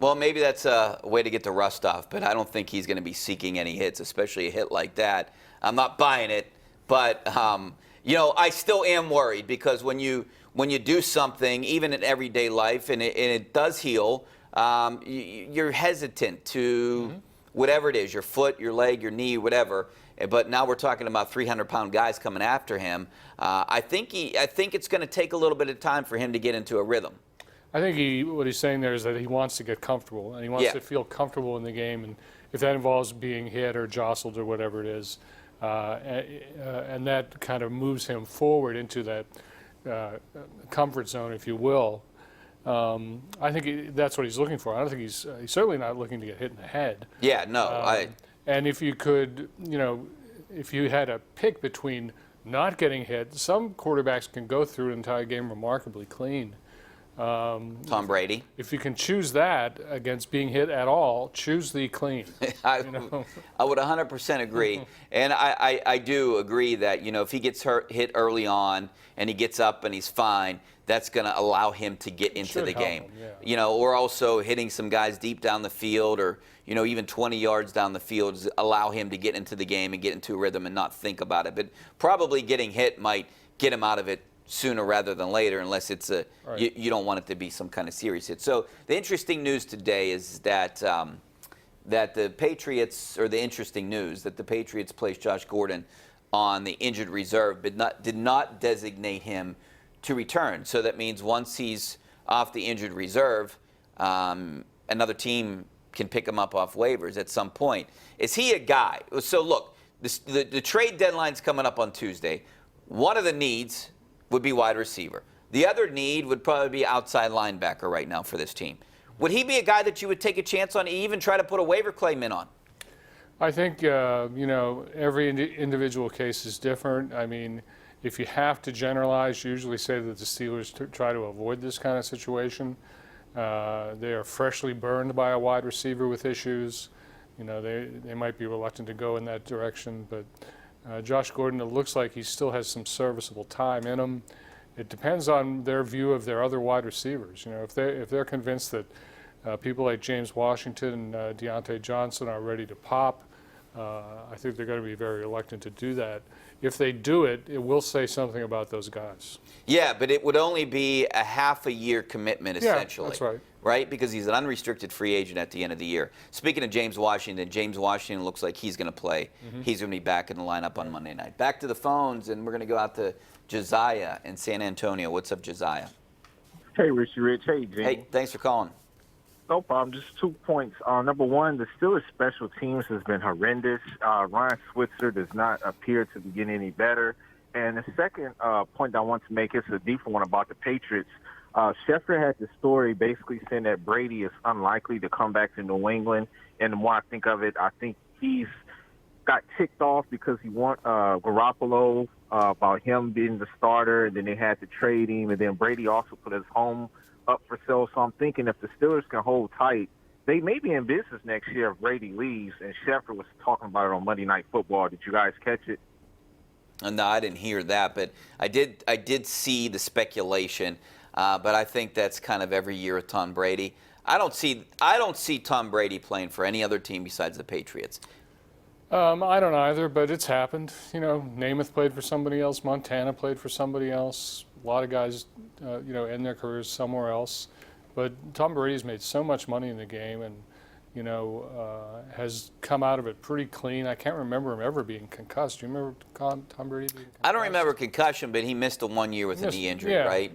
Well, maybe that's a way to get the rust off, but I don't think he's going to be seeking any hits, especially a hit like that. I'm not buying it, but I still am worried because when you do something, even in everyday life, and it does heal, you're hesitant to whatever it is, your foot, your leg, your knee, whatever. But now we're talking about 300-pound guys coming after him. I think it's going to take a little bit of time for him to get into a rhythm. I think what he's saying there is that he wants to get comfortable, and he wants to feel comfortable in the game, and if that involves being hit or jostled or whatever it is, and that kind of moves him forward into that comfort zone, if you will. I think that's what he's looking for. I don't think he's certainly not looking to get hit in the head. Yeah, no. And if you could, if you had a pick between not getting hit, some quarterbacks can go through an entire game remarkably clean. Tom Brady. If you can choose that against being hit at all, choose the clean. I would 100% agree. And I do agree that, if he gets hit early on and he gets up and he's fine, that's going to allow him to get into the game. Or also hitting some guys deep down the field or, even 20 yards down the field, allow him to get into the game and get into a rhythm and not think about it. But probably getting hit might get him out of it sooner rather than later, unless it's you don't want it to be some kind of serious hit. So the interesting news today is that the Patriots, or the interesting news that the Patriots placed Josh Gordon on the injured reserve, but did not designate him to return. So that means once he's off the injured reserve, another team can pick him up off waivers at some point. Is he a guy? So look, the trade deadline's coming up on Tuesday. One of the needs would be wide receiver. The other need would probably be outside linebacker right now for this team. Would he be a guy that you would take a chance on, even try to put a waiver claim in on? I think, every individual case is different. I mean, if you have to generalize, you usually say that the Steelers try to avoid this kind of situation. They are freshly burned by a wide receiver with issues. They might be reluctant to go in that direction, but Josh Gordon, it looks like he still has some serviceable time in him. It depends on their view of their other wide receivers. If they're convinced that people like James Washington and Deontay Johnson are ready to pop, I think they're going to be very reluctant to do that. If they do it, it will say something about those guys. Yeah, but it would only be a half-a-year commitment, essentially. Yeah, that's right. Right? Because he's an unrestricted free agent at the end of the year. Speaking of James Washington looks like he's going to play. He's going to be back in the lineup on Monday night. Back to the phones, and we're going to go out to Josiah in San Antonio. What's up, Josiah? Hey, Richie Rich. Hey, Jimmy. Hey, thanks for calling. No problem. Just 2 points. Number one, the Steelers' special teams has been horrendous. Ryan Switzer does not appear to be getting any better. And the second point that I want to make is a deeper one about the Patriots. Schefter had the story basically saying that Brady is unlikely to come back to New England. And the more I think of it, I think he's got ticked off because he want Garoppolo about him being the starter, and then they had to trade him. And then Brady also put his home up for sale. So I'm thinking if the Steelers can hold tight, they may be in business next year if Brady leaves. And Schefter was talking about it on Monday Night Football. Did you guys catch it? No, I didn't hear that, but I did see the speculation. But I think that's kind of every year with Tom Brady. I don't see Tom Brady playing for any other team besides the Patriots. I don't either, but it's happened. Namath played for somebody else. Montana played for somebody else. A lot of guys, end their careers somewhere else. But Tom Brady's made so much money in the game and, has come out of it pretty clean. I can't remember him ever being concussed. Do you remember Tom Brady being concussed? I don't remember concussion, but he missed a 1 year with a knee injury, right?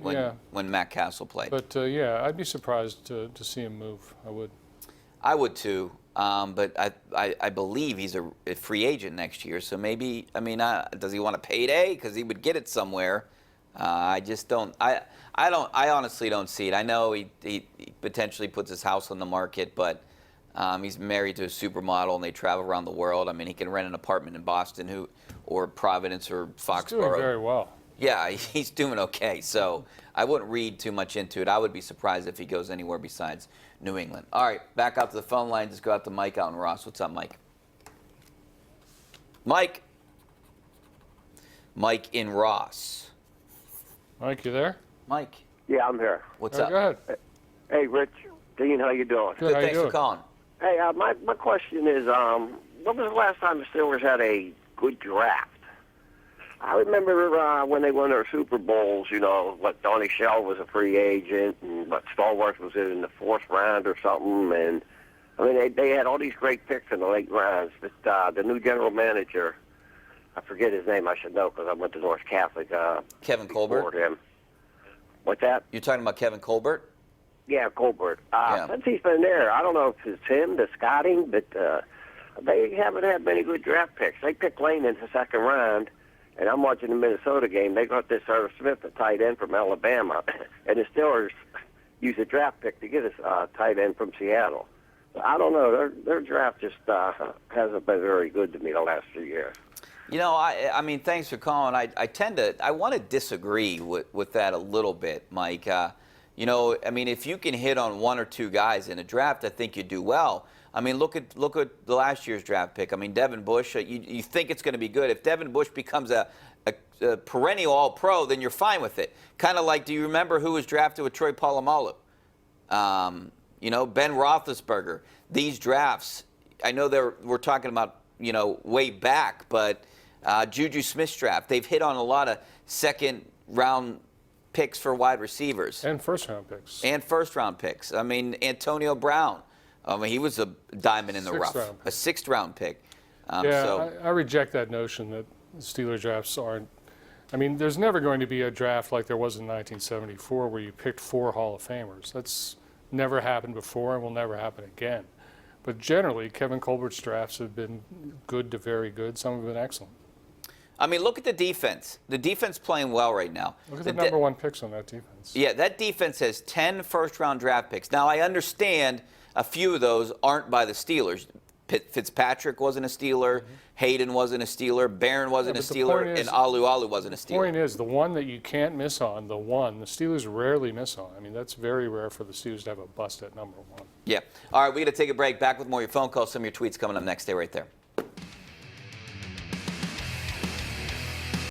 When Matt Castle played. But, I'd be surprised to see him move. I would. I would, too. But I believe he's a free agent next year. So maybe, does he want a payday? Because he would get it somewhere. I just don't. I honestly don't see it. I know he potentially puts his house on the market, but he's married to a supermodel and they travel around the world. He can rent an apartment in Boston or Providence or Foxborough. He's doing very well. Yeah, he's doing okay. So I wouldn't read too much into it. I would be surprised if he goes anywhere besides New England. All right, back out to the phone line. Just go out to Mike out in Ross. What's up, Mike? Mike in Ross. Mike, you there? Mike. Yeah, I'm here. What's up? Go ahead. Hey, Rich. Dean, how you doing? Good, how you Thanks for doing? calling. Hey, my question is, when was the last time the Steelers had a good draft? I remember when they won their Super Bowls, what Donnie Shell was a free agent, and what Stallworth was in the 4th round or something, and I mean they had all these great picks in the late rounds. But the new general manager, I forget his name, I should know because I went to North Catholic. Kevin Colbert? Him. What's that? You're talking about Kevin Colbert? Yeah, Colbert. Yeah. Since he's been there, I don't know if it's him, the scouting, but they haven't had many good draft picks. They picked Lane in the 2nd round, and I'm watching the Minnesota game. They got this Irv Smith, a tight end from Alabama, and the Steelers used a draft pick to get a tight end from Seattle. I don't know. Their draft just hasn't been very good to me the last few years. I mean, thanks for calling. I want to disagree with that a little bit, Mike. I mean, if you can hit on 1 or 2 guys in a draft, I think you do well. I mean, look at the last year's draft pick. I mean, Devin Bush, you think it's going to be good. If Devin Bush becomes a perennial All-Pro, then you're fine with it. Kind of like, do you remember who was drafted with Troy Polamalu? Ben Roethlisberger. These drafts, I know we're talking about, way back, but Juju Smith's draft, they've hit on a lot of 2nd-round picks for wide receivers. And 1st-round picks. And 1st-round picks. I mean, Antonio Brown. I mean, he was a diamond in the rough. A 6th-round pick. I reject that notion that Steelers drafts aren't. I mean, there's never going to be a draft like there was in 1974 where you picked 4 Hall of Famers. That's never happened before and will never happen again. But generally, Kevin Colbert's drafts have been good to very good. Some have been excellent. I mean, look at the defense. The defense playing well right now. Look at the number 1 picks on that defense. Yeah, that defense has 10 first-round draft picks. Now, I understand a few of those aren't by the Steelers. Fitzpatrick wasn't a Steeler. Hayden wasn't a Steeler. Barron wasn't a Steeler. And Alu wasn't a Steeler. The point is, the one that you can't miss on, the Steelers rarely miss on. I mean, that's very rare for the Steelers to have a bust at number 1. Yeah. All right, we're going to take a break. Back with more of your phone calls, some of your tweets coming up next. Stay right there.